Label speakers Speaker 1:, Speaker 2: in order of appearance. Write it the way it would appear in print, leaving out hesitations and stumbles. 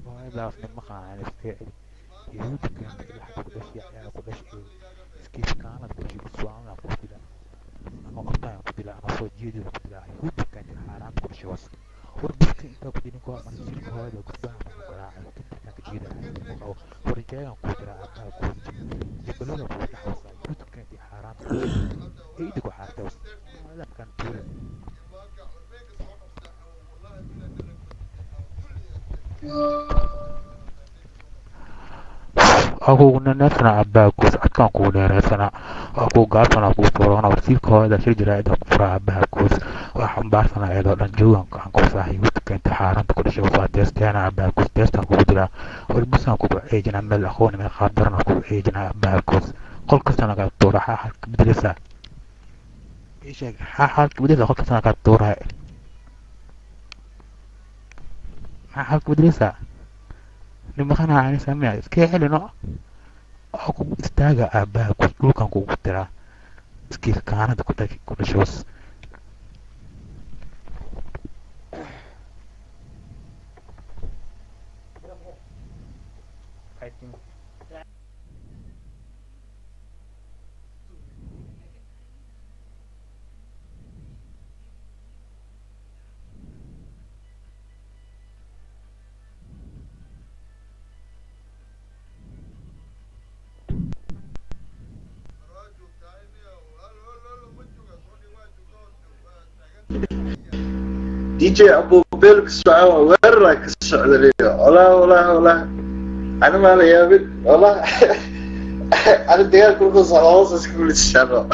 Speaker 1: ما يبقى في مقطع عن الفعل يهود كانت لحد كداش يعني كداش كيف كانت كل السؤال أنا قلت لا أنا قطع قلت لا أنا صوت جيد قلت لا يهود كانت حرام كل شيء وصل وربك أنت قلت لي كوا من سيرك هذا قلت له أنا قراءة كنت كانت جيدة أو ورجال قلت لا أنا قلت يقولوا لك قلت حوصل يهود كانت حرام كل شيء إيدك وحارته وصل هذا كان طول aku nenesana abaabkoos adkaan kuu dheereysana aku gaabsana kuu tuurana warsiilkooda shir jaraa'ida ku fura abaabkoos waa xambaarsana iyadoo dhan jooganka aan ku saaxiibada keenta xaaranta ku dhashay waa deesteena abaabkoos deestaan kugu dilaa warbisaan kugu eejina meel aqooni meel qaabdarana kugu eejina abaabkoos qol kastana kaa tuura xaaxalka bedelisa isheeg xaaxalka bedelisa qol kastana kaa tuura xaaxalka bedelisa nimaqana aan sameeyaa iska helino aku istaaga aabbaha dhulkan kugu tiraa iskiil kaanada ku dhashoos
Speaker 2: دي جي ابو بيلك السعوة وين راك السعودية ولا انا ما لي يابن والله انا ديال كل خلاص كل الشر